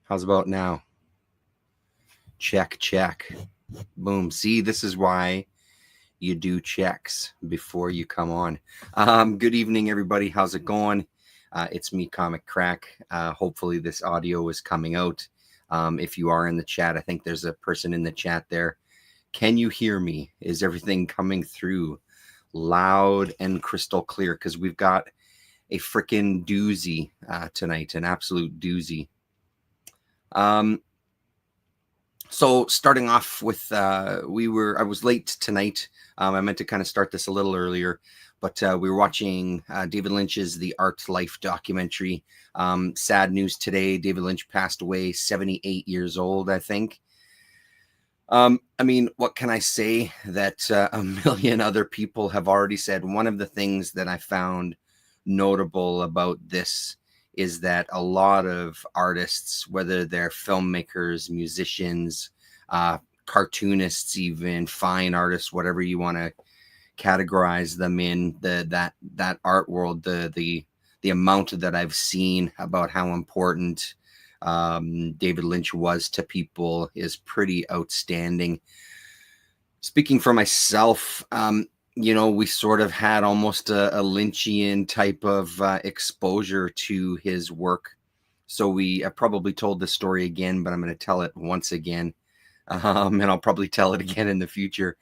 How's about now? Check, check. Boom. See, this is why you do checks before you come on. Good evening, everybody. How's it going? It's me, Comic Crack. Hopefully this audio is coming out. If you are in the chat, I think there's a person in the chat there. Can you hear me? Is everything coming through loud and crystal clear? Because we've got a freaking doozy tonight, an absolute doozy. So starting off with, I was late tonight. I meant to kind of start this a little earlier, but we were watching David Lynch's The Art Life documentary. Sad news today, David Lynch passed away, 78 years old, I think. I mean, what can I say that a million other people have already said? One of the things that I found notable about this is that a lot of artists, whether they're filmmakers, musicians, cartoonists, even fine artists, whatever you want to categorize them in, that art world, the amount that I've seen about how important David Lynch was to people is pretty outstanding. Speaking for myself, we sort of had almost a Lynchian type of exposure to his work. So I probably told this story again, but I'm going to tell it once again. And I'll probably tell it again in the future.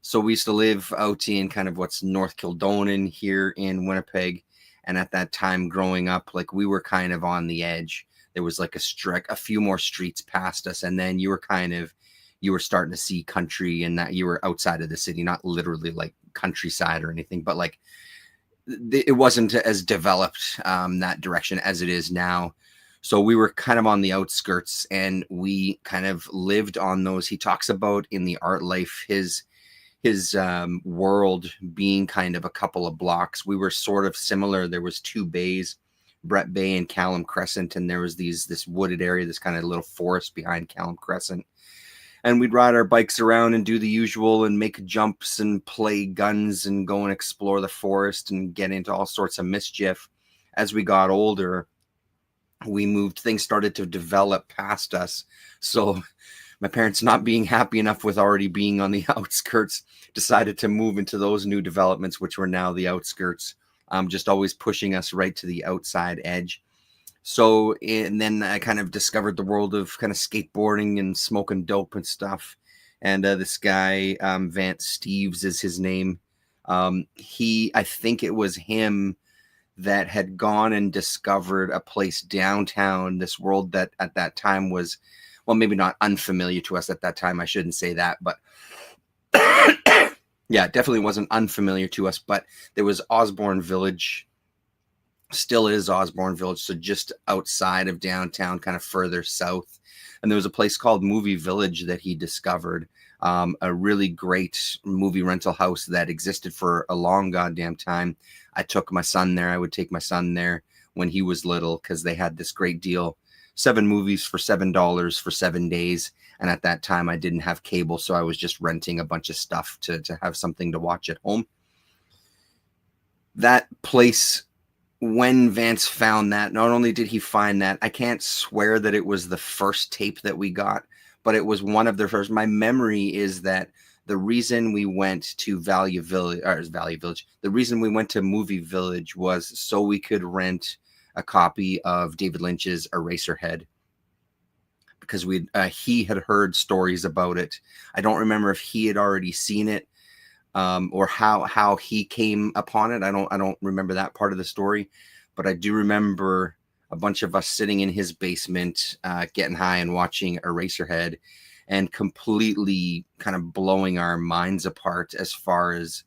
So we used to live out in kind of what's North Kildonan here in Winnipeg. And at that time growing up, like we were kind of on the edge. There was like a few more streets past us. And then you were starting to see country, and that you were outside of the city, not literally like countryside or anything, but like it wasn't as developed that direction as it is now. So we were kind of on the outskirts, and we kind of lived on those. He talks about in The Art Life his world being kind of a couple of blocks. We were sort of similar. There was two bays, Brett Bay and Callum Crescent, and there was this wooded area, this kind of little forest behind Callum Crescent. And we'd ride our bikes around and do the usual and make jumps and play guns and go and explore the forest and get into all sorts of mischief. As we got older, things started to develop past us. So my parents, not being happy enough with already being on the outskirts, decided to move into those new developments, which were now the outskirts, just always pushing us right to the outside edge. So, and then I kind of discovered the world of kind of skateboarding and smoking dope and stuff. And this guy, Vance Steeves is his name. I think it was him that had gone and discovered a place downtown, this world that at that time was, well, maybe not unfamiliar to us at that time. I shouldn't say that, but yeah, it definitely wasn't unfamiliar to us. But there was Osborne Village. Still is Osborne Village, so just outside of downtown, kind of further south. And there was a place called Movie Village that he discovered, a really great movie rental house that existed for a long goddamn time. I took my son there. I would take my son there when he was little because they had this great deal, 7 movies for $7 for 7 days. And at that time, I didn't have cable, so I was just renting a bunch of stuff to have something to watch at home. That place, when Vance found that, not only did he find that, I can't swear that it was the first tape that we got, but it was one of the first. My memory is that the reason we went to the reason we went to Movie Village was so we could rent a copy of David Lynch's Eraserhead, because he had heard stories about it. I don't remember if he had already seen it, or how he came upon it. I don't remember that part of the story, but I do remember a bunch of us sitting in his basement, getting high and watching Eraserhead, and completely kind of blowing our minds apart as far as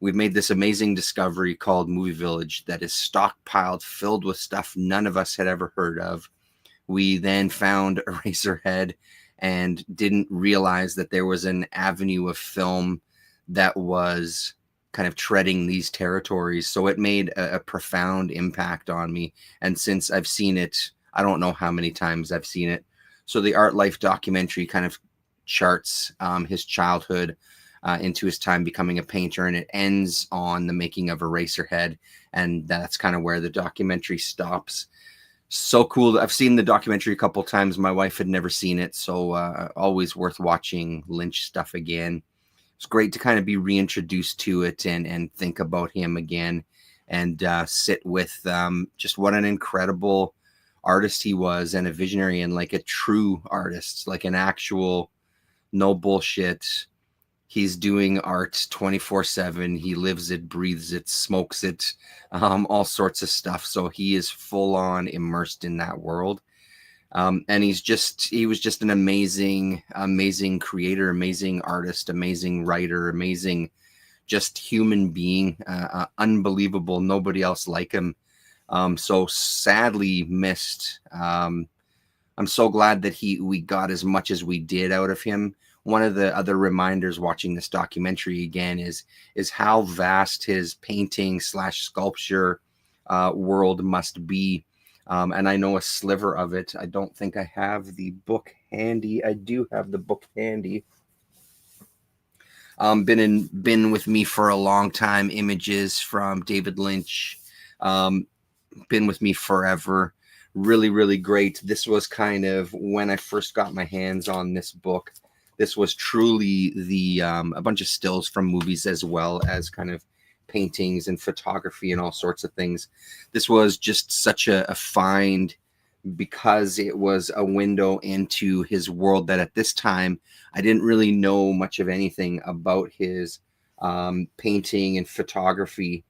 we've made this amazing discovery called Movie Village that is stockpiled, filled with stuff none of us had ever heard of. We then found Eraserhead and didn't realize that there was an avenue of film that was kind of treading these territories. So it made a profound impact on me. And since I've seen it, I don't know how many times I've seen it. So the Art Life documentary kind of charts his childhood into his time becoming a painter, and it ends on the making of Eraserhead. And that's kind of where the documentary stops. So cool. I've seen the documentary a couple times. My wife had never seen it, so always worth watching Lynch stuff again. It's great to kind of be reintroduced to it and think about him again, and sit with just what an incredible artist he was, and a visionary, and like a true artist, like an actual no bullshit. He's doing art 24/7. He lives it, breathes it, smokes it, all sorts of stuff. So he is full on immersed in that world. And he was just an amazing, amazing creator, amazing artist, amazing writer, amazing just human being, unbelievable. Nobody else like him. So sadly missed. I'm so glad that we got as much as we did out of him. One of the other reminders watching this documentary again is how vast his painting / sculpture world must be. And I know a sliver of it. I don't think I have the book handy. I do have the book handy. Been with me for a long time. Images from David Lynch. Been with me forever. Really, really great. This was kind of when I first got my hands on this book. This was truly a bunch of stills from movies, as well as kind of paintings and photography and all sorts of things. This was just such a find, because it was a window into his world that at this time I didn't really know much of anything about his painting and photography.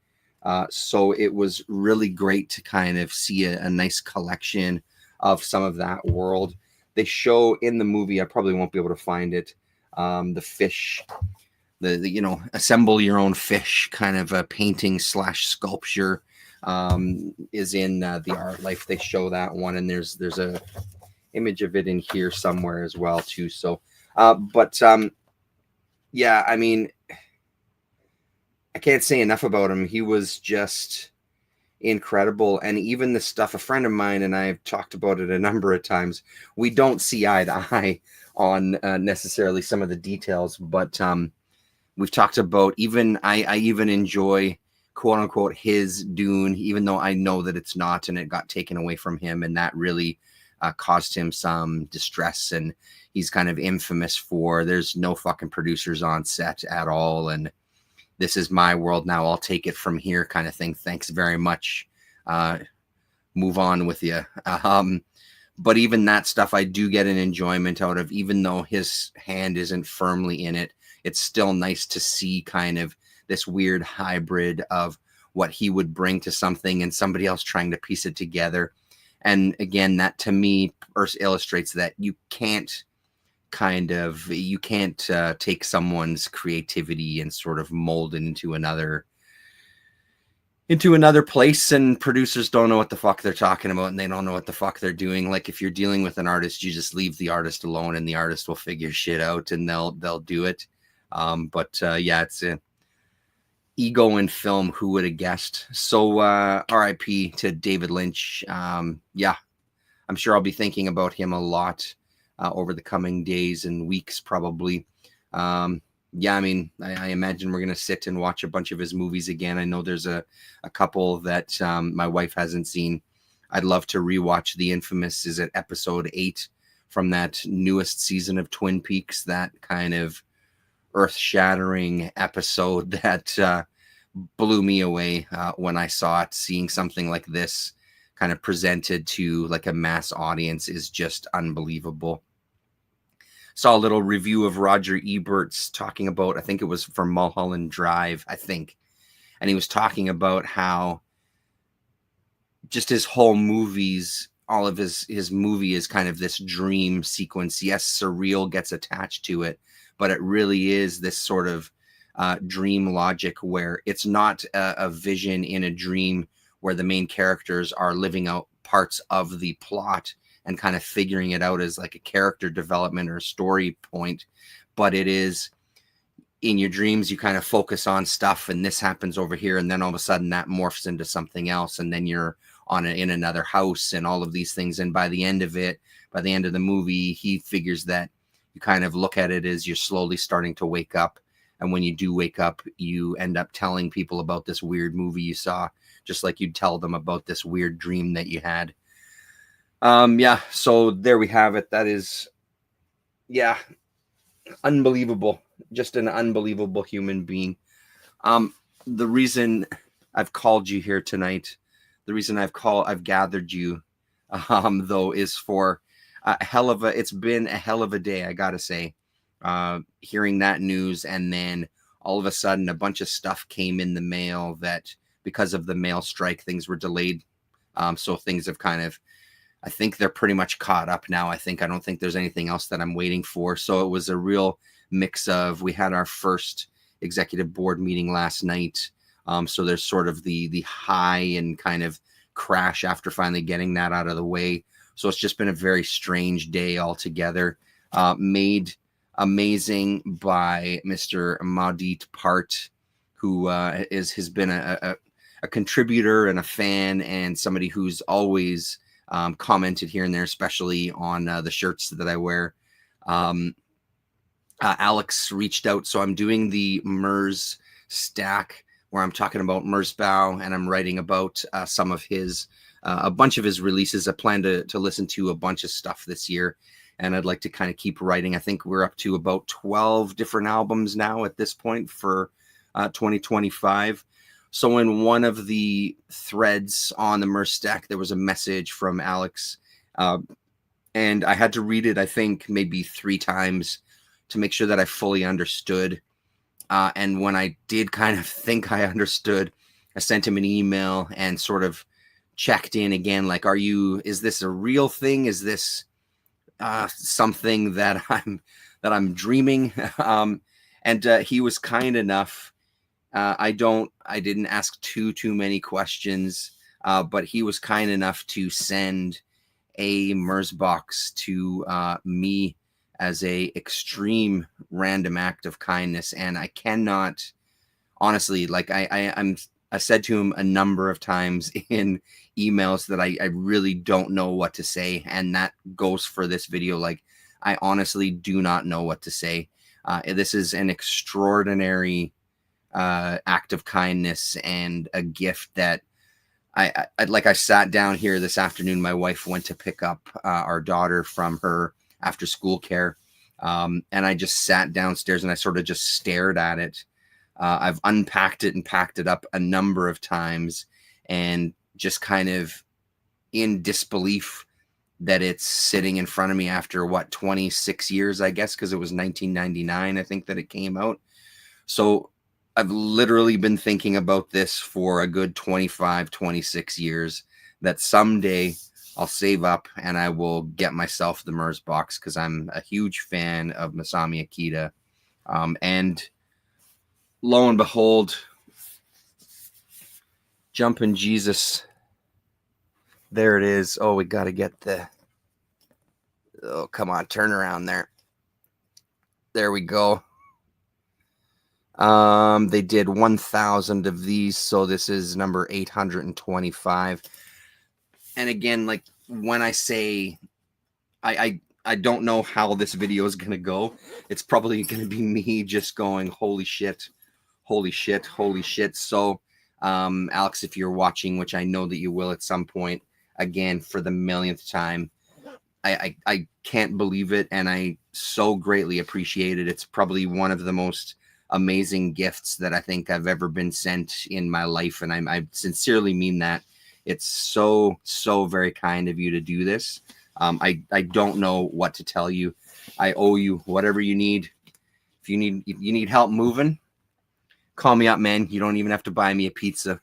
So it was really great to kind of see a nice collection of some of that world. They show in the movie, I probably won't be able to find it, the fish, the assemble your own fish kind of a painting / sculpture is in the art life. They show that one, and there's a image of it in here somewhere as well too. So yeah, I mean, I can't say enough about him. He was just incredible. And even the stuff, a friend of mine and I have talked about it a number of times, we don't see eye to eye on necessarily some of the details, but we've talked about, even I even enjoy, quote unquote, his Dune, even though I know that it's not, and it got taken away from him, and that really caused him some distress. And he's kind of infamous for, there's no fucking producers on set at all, and this is my world now, I'll take it from here kind of thing. Thanks very much. Move on with you. But even that stuff I do get an enjoyment out of, even though his hand isn't firmly in it. It's still nice to see kind of this weird hybrid of what he would bring to something and somebody else trying to piece it together. And again, that to me illustrates that you can't take someone's creativity and sort of mold it into another place, and producers don't know what the fuck they're talking about, and they don't know what the fuck they're doing. Like, if you're dealing with an artist, you just leave the artist alone, and the artist will figure shit out, and they'll do it. Yeah, it's an ego in film. Who would have guessed? So RIP to David Lynch. Yeah, I'm sure I'll be thinking about him a lot over the coming days and weeks, probably. Yeah, I mean, I imagine we're going to sit and watch a bunch of his movies again. I know there's a couple that my wife hasn't seen. I'd love to rewatch the infamous, is it episode 8 from that newest season of Twin Peaks, that kind of earth-shattering episode that blew me away when I saw it. Seeing something like this kind of presented to like a mass audience is just unbelievable. Saw a little review of Roger Ebert's talking about, I think it was from Mulholland Drive, I think. And he was talking about how just his whole movies, all of his movie is kind of this dream sequence. Yes, surreal gets attached to it, but it really is this sort of dream logic where it's not a vision in a dream where the main characters are living out parts of the plot and kind of figuring it out as like a character development or a story point. But it is, in your dreams, you kind of focus on stuff, and this happens over here, and then all of a sudden that morphs into something else, and then you're in another house and all of these things. And by the end of the movie, he figures that you kind of look at it as you're slowly starting to wake up. And when you do wake up, you end up telling people about this weird movie you saw, just like you'd tell them about this weird dream that you had. Yeah, so there we have it. That is, yeah, unbelievable. Just an unbelievable human being. Um, the reason I've called you here tonight, the reason I've gathered you, though, is for it's been a hell of a day, I gotta say. Hearing that news, and then all of a sudden a bunch of stuff came in the mail that because of the mail strike, things were delayed. So things have kind of, I think they're pretty much caught up now. I don't think there's anything else that I'm waiting for. So it was a real mix of, we had our first executive board meeting last night. So there's sort of the high and kind of crash after finally getting that out of the way. So it's just been a very strange day altogether. Made amazing by Mr. Maudit Part, who has been a contributor and a fan and somebody who's always commented here and there, especially on the shirts that I wear. Alex reached out, so I'm doing the MERS stack where I'm talking about Merzbow, and I'm writing about some of his, a bunch of his releases. I plan to listen to a bunch of stuff this year, and I'd like to kind of keep writing. I think we're up to about 12 different albums now at this point for 2025. So in one of the threads on the MERS stack, there was a message from Alex, and I had to read it, I think, maybe 3 times to make sure that I fully understood. And when I did kind of think I understood, I sent him an email and sort of checked in again, like, is this a real thing? Is this something that I'm dreaming? And he was kind enough. I didn't ask too many questions, but he was kind enough to send a MERS box to me as a extreme random act of kindness. And I cannot, honestly, like I said to him a number of times in emails that I really don't know what to say. And that goes for this video. Like, I honestly do not know what to say. This is an extraordinary act of kindness and a gift that I sat down here this afternoon. My wife went to pick up our daughter from her after school care. And I just sat downstairs and I sort of just stared at it. I've unpacked it and packed it up a number of times, and just kind of in disbelief that it's sitting in front of me after 26 years, I guess, because it was 1999, I think, that it came out. So I've literally been thinking about this for a good 25, 26 years, that someday I'll save up and I will get myself the MERS box, because I'm a huge fan of Masami Akita. And lo and behold, Jumpin' Jesus, there it is. Oh, we got to get oh, come on, turn around there. There we go. They did 1,000 of these, so this is number 825. And again, like, when I say I don't know how this video is gonna go, it's probably gonna be me just going, holy shit, holy shit, holy shit. So Alex, if you're watching, which I know that you will at some point, again, for the millionth time, I can't believe it, and I so greatly appreciate it. It's probably one of the most amazing gifts that I think I've ever been sent in my life, and I sincerely mean that. It's so very kind of you to do this. I don't know what to tell you. I owe you whatever you need. If you need help moving, call me up, man. You don't even have to buy me a pizza.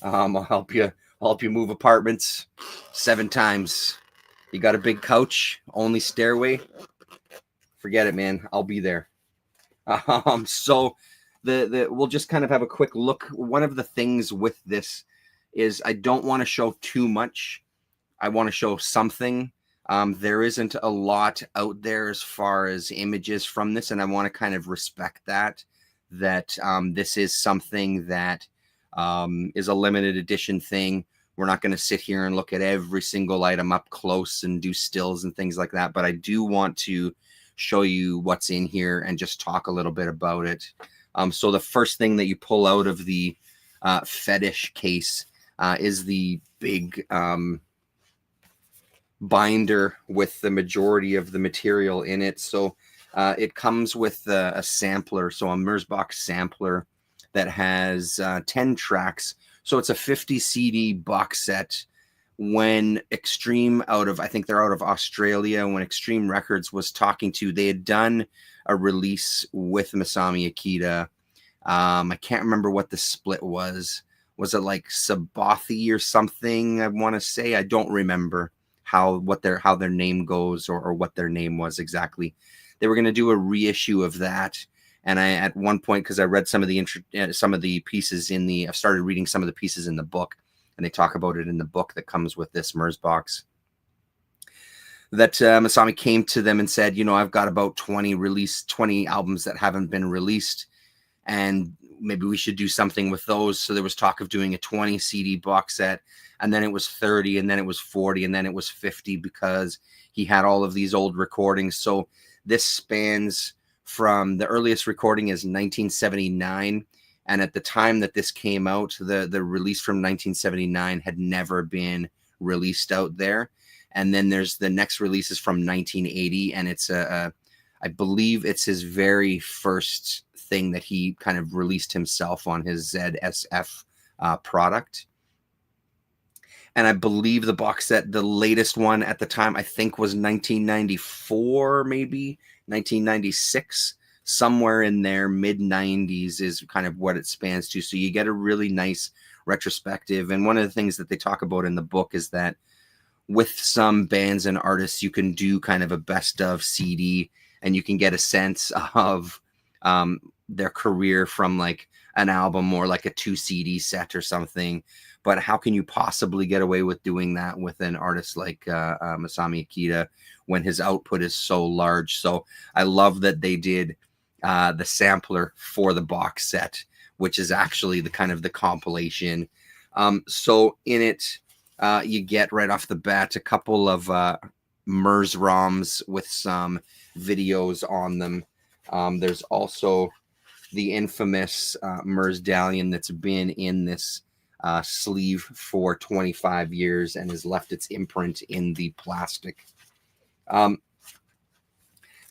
I'll help you move apartments 7 times. You got a big couch, only stairway? Forget it, man. I'll be there. So we'll just kind of have a quick look. One of the things with this is I don't want to show too much. I want to show something. There isn't a lot out there as far as images from this, and I want to kind of respect that this is something that is a limited edition thing. We're not going to sit here and look at every single item up close and do stills and things like that, but I do want to show you what's in here and just talk a little bit about it. So the first thing that you pull out of the fetish case is the big binder with the majority of the material in it. So it comes with a sampler, so a Merzbach sampler that has 10 tracks. So it's a 50 CD box set. When Extreme I think they're out of Australia, when Extreme Records was talking to, they had done a release with Masami Akita. I can't remember what the split was. Was it like Sabathi or something? I want to say. I don't remember how their name goes or what their name was exactly. They were going to do a reissue of that, and I at one point, because I read some of the pieces I've started reading some of the pieces in the book, and they talk about it in the book that comes with this MERS box. That Masami came to them and said, I've got about 20 albums that haven't been released, and maybe we should do something with those. So there was talk of doing a 20 CD box set, and then it was 30, and then it was 40, and then it was 50, because he had all of these old recordings. So this spans from, the earliest recording is 1979. And at the time that this came out, the release from 1979 had never been released out there. And then there's the next release is from 1980, and it's I believe it's his very first thing that he kind of released himself on his ZSF product. And I believe the box set, the latest one at the time, I think was 1994, maybe 1996, somewhere in there, mid 90s is kind of what it spans to. So you get a really nice retrospective. And one of the things that they talk about in the book is that with some bands and artists, you can do kind of a best of CD, and you can get a sense of their career from like an album or like a 2 CD set or something. But how can you possibly get away with doing that with an artist like Masami Akita when his output is so large? So I love that they did the sampler for the box set, which is actually the kind of the compilation. So in it, you get right off the bat a couple of MERS ROMs with some videos on them. There's also the infamous MERS Dalian that's been in this sleeve for 25 years and has left its imprint in the plastic. And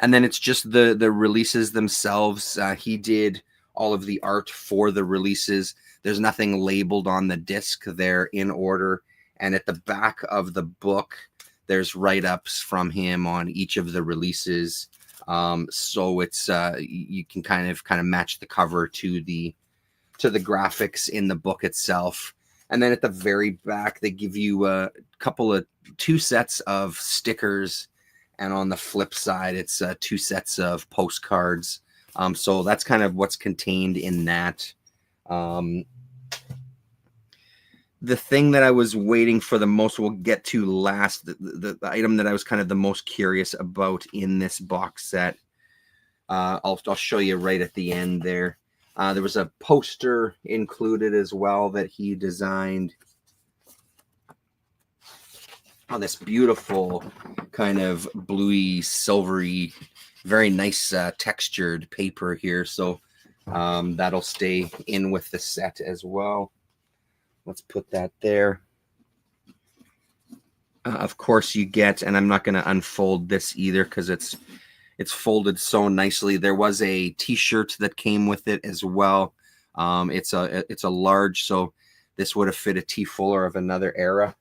then it's just the releases themselves. He did all of the art for the releases. There's nothing labeled on the disc. They're in order. And at the back of the book, there's write-ups from him on each of the releases. So it's you can kind of match the cover to the graphics in the book itself. And then at the very back, they give you a couple of 2 sets of stickers. And on the flip side, it's 2 sets of postcards. So that's kind of what's contained in that. The thing that I was waiting for the most, we'll get to last, the item that I was kind of the most curious about in this box set. I'll show you right at the end there. There was a poster included as well that he designed. Oh, this beautiful kind of bluey, silvery, very nice textured paper here. So that'll stay in with the set as well. Let's put that there. Of course, you get, and I'm not going to unfold this either because it's folded so nicely. There was a T-shirt that came with it as well. It's a large, so this would have fit a T-fuller of another era.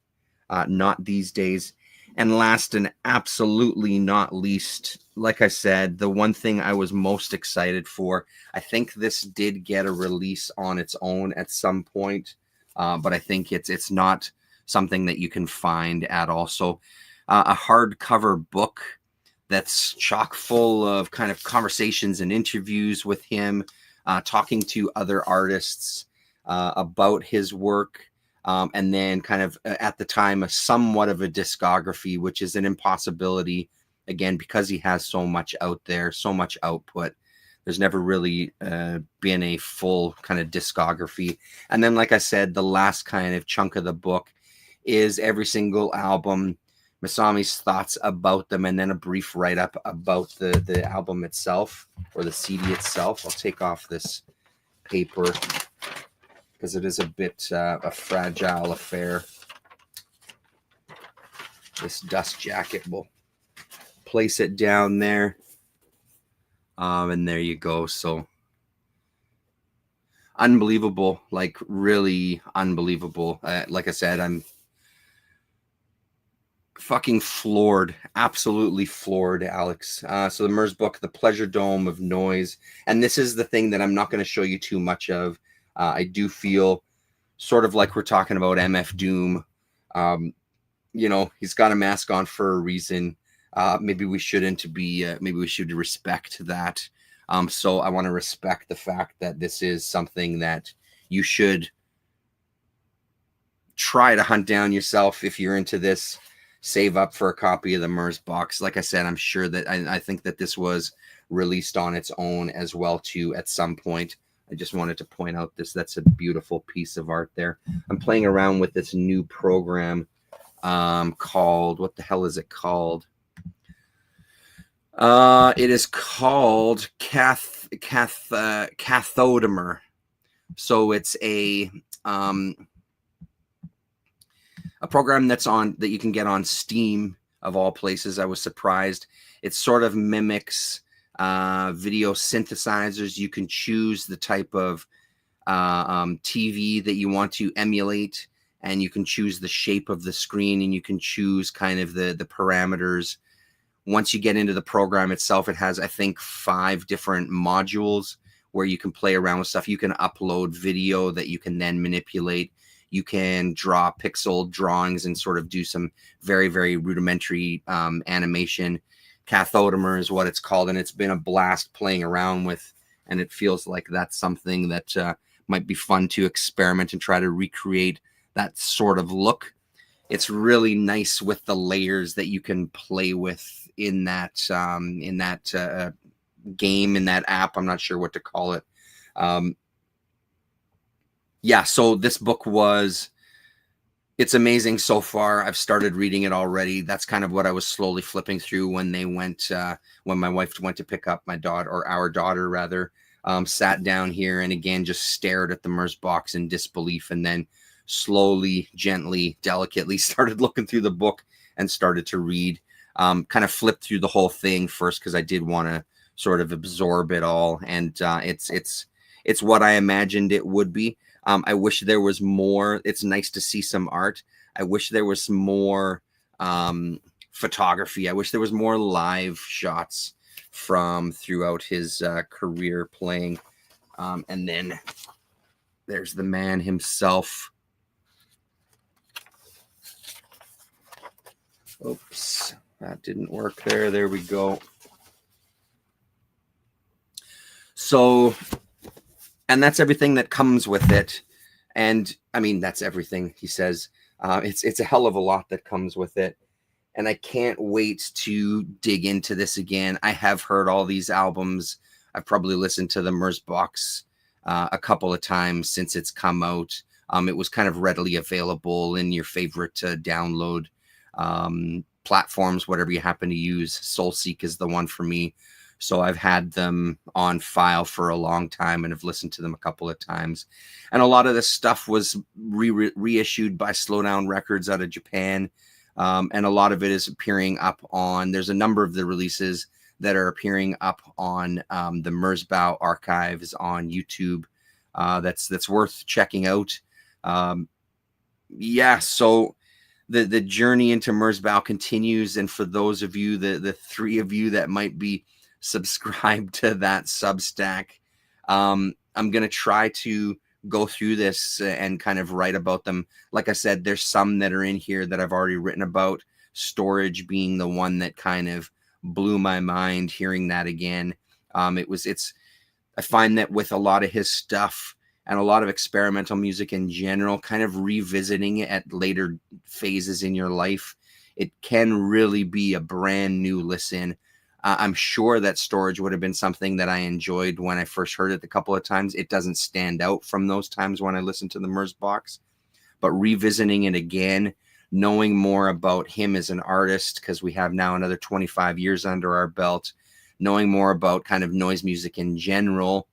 Not these days. And last and absolutely not least, like I said, the one thing I was most excited for, I think this did get a release on its own at some point, but I think it's not something that you can find at all. So a hardcover book that's chock full of kind of conversations and interviews with him, talking to other artists about his work. And then kind of at the time, somewhat of a discography, which is an impossibility, again, because he has so much out there, so much output. There's never really been a full kind of discography. And then, like I said, the last kind of chunk of the book is every single album, Masami's thoughts about them, and then a brief write-up about the album itself or the CD itself. I'll take off this paper because it is a bit a fragile affair. this dust jacket. We'll place it down there. And there you go. So unbelievable, like really unbelievable. Like I said, I'm fucking floored, absolutely floored, Alex. So the Murs book, The Pleasure Dome of Noise. And this is the thing that I'm not going to show you too much of. I do feel sort of like we're talking about MF Doom. You know, he's got a mask on for a reason. Maybe we shouldn't be, maybe we should respect that. So I want to respect the fact that this is something that you should try to hunt down yourself if you're into this. Save up for a copy of the Murs box. Like I said, I'm sure that I think that this was released on its own as well too at some point. I just wanted to point out this. That's a beautiful piece of art there. I'm playing around with this new program called, what the hell is it called? It is called Cathodimer. So it's a program that you can get on Steam of all places. I was surprised. It sort of mimics video synthesizers. You can choose the type of TV that you want to emulate, and you can choose the shape of the screen, and you can choose kind of the parameters. Once you get into the program itself, it has, I think, 5 different modules where you can play around with stuff. You can upload video that you can then manipulate. You can draw pixel drawings and sort of do some very, very rudimentary animation. Cathodimer is what it's called, and it's been a blast playing around with, and it feels like that's something that might be fun to experiment and try to recreate that sort of look. It's really nice with the layers that you can play with in that game, in that app. I'm not sure what to call it. Yeah, so this book it's amazing so far. I've started reading it already. That's kind of what I was slowly flipping through when when my wife went to pick up my daughter, or our daughter rather, sat down here and again just stared at the Murs box in disbelief, and then slowly, gently, delicately started looking through the book and started to read. Kind of flipped through the whole thing first because I did want to sort of absorb it all, and it's what I imagined it would be. I wish there was more. It's nice to see some art. I wish there was more photography. I wish there was more live shots from throughout his career playing. And then there's the man himself. Oops, that didn't work there. There we go. So, and that's everything that comes with it. And I mean, that's everything, he says. It's a hell of a lot that comes with it. And I can't wait to dig into this again. I have heard all these albums. I've probably listened to the Murs box a couple of times since it's come out. It was kind of readily available in your favorite download platforms, whatever you happen to use. SoulSeek is the one for me. So I've had them on file for a long time and have listened to them a couple of times. And a lot of this stuff was reissued by Slowdown Records out of Japan. And a lot of it is appearing up on, there's a number of the releases that are appearing up on the Merzbow archives on YouTube. That's worth checking out. Yeah, so the journey into Merzbow continues. And for those of you, the 3 of you that might be subscribed to that Substack, I'm going to try to go through this and kind of write about them. Like I said, there's some that are in here that I've already written about, Storage being the one that kind of blew my mind hearing that again. I find that with a lot of his stuff and a lot of experimental music in general, kind of revisiting it at later phases in your life, it can really be a brand new listen. I'm sure that Storage would have been something that I enjoyed when I first heard it a couple of times. It doesn't stand out from those times when I listened to the Murs box, but revisiting it again, knowing more about him as an artist, because we have now another 25 years under our belt, knowing more about kind of noise music in general.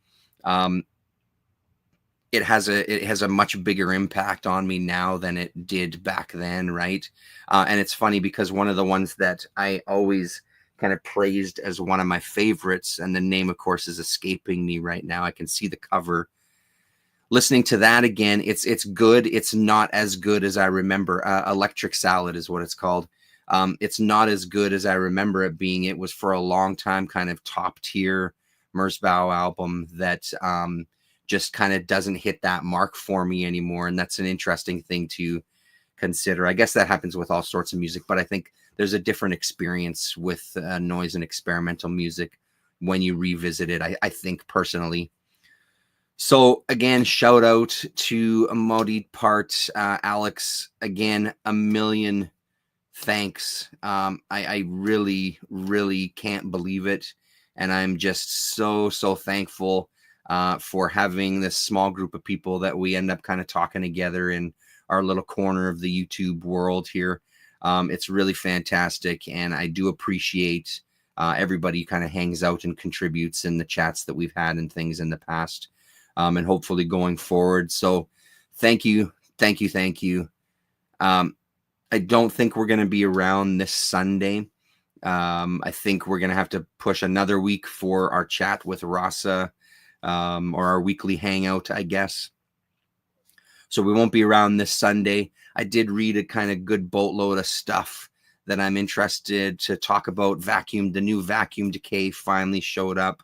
it has a much bigger impact on me now than it did back then, right? And it's funny because one of the ones that I always kind of praised as one of my favorites, and the name, of course, is escaping me right now. I can see the cover. Listening to that again, it's good. It's not as good as I remember. Electric Salad is what it's called. It's not as good as I remember it being. It was for a long time kind of top tier Merzbow album that just kind of doesn't hit that mark for me anymore. And that's an interesting thing to consider. I guess that happens with all sorts of music, but I think there's a different experience with noise and experimental music when you revisit it, I think personally. So again, shout out to Modi Part, Alex. Again, a million thanks. I really, really can't believe it. And I'm just so thankful for having this small group of people that we end up kind of talking together in our little corner of the YouTube world here. It's really fantastic. And I do appreciate everybody who kind of hangs out and contributes in the chats that we've had and things in the past. And hopefully going forward. So thank you. I don't think we're going to be around this Sunday. I think we're going to have to push another week for our chat with Rasa, or our weekly hangout, I guess. So we won't be around this Sunday. I did read a kind of good boatload of stuff that I'm interested to talk about. The new Vacuum Decay finally showed up.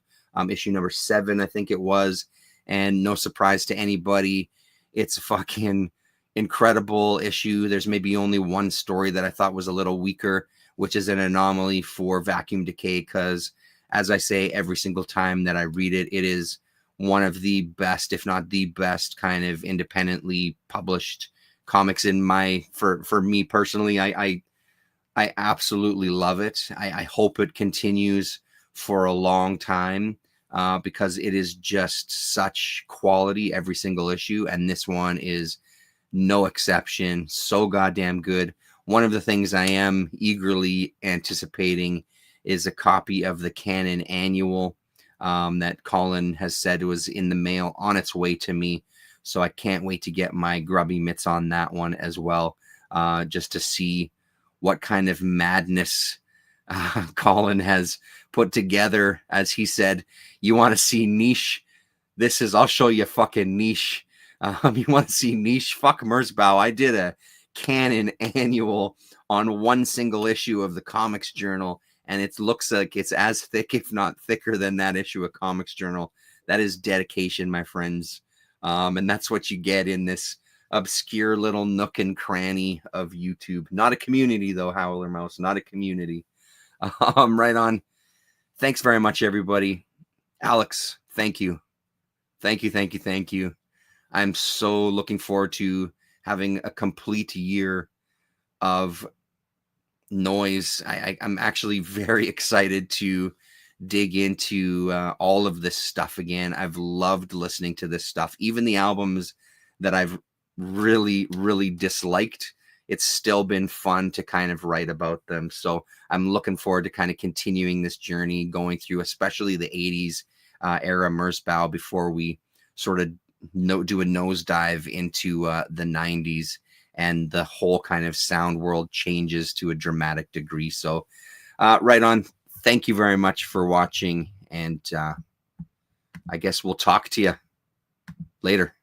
Issue number 7, I think it was. And no surprise to anybody, it's a fucking incredible issue. There's maybe only one story that I thought was a little weaker, which is an anomaly for Vacuum Decay, because as I say every single time that I read it, it is one of the best, if not the best, kind of independently published comics for me personally. I absolutely love it. I hope it continues for a long time. Because it is just such quality every single issue, and this one is no exception. So goddamn good. One of the things I am eagerly anticipating is a copy of the Canon Annual that Colin has said was in the mail, on its way to me. So I can't wait to get my grubby mitts on that one as well, just to see what kind of madness Colin has put together. As he said, you want to see niche? I'll show you fucking niche. You want to see niche? Fuck Merzbow. I did a Canon Annual on one single issue of the Comics Journal, and it looks like it's as thick, if not thicker, than that issue of Comics Journal. That is dedication, my friends. And that's what you get in this obscure little nook and cranny of YouTube. Not a community, though, Howler Mouse. Not a community. Right on. Thanks very much, everybody. Alex, thank you. Thank you. I'm so looking forward to having a complete year of noise. I'm actually very excited to dig into all of this stuff again. I've loved listening to this stuff. Even the albums that I've really, really disliked, it's still been fun to kind of write about them. So I'm looking forward to kind of continuing this journey, going through especially the 80s era Merzbow before we sort of do a nosedive into the 90s, and the whole kind of sound world changes to a dramatic degree. So right on. Thank you very much for watching, and I guess we'll talk to you later.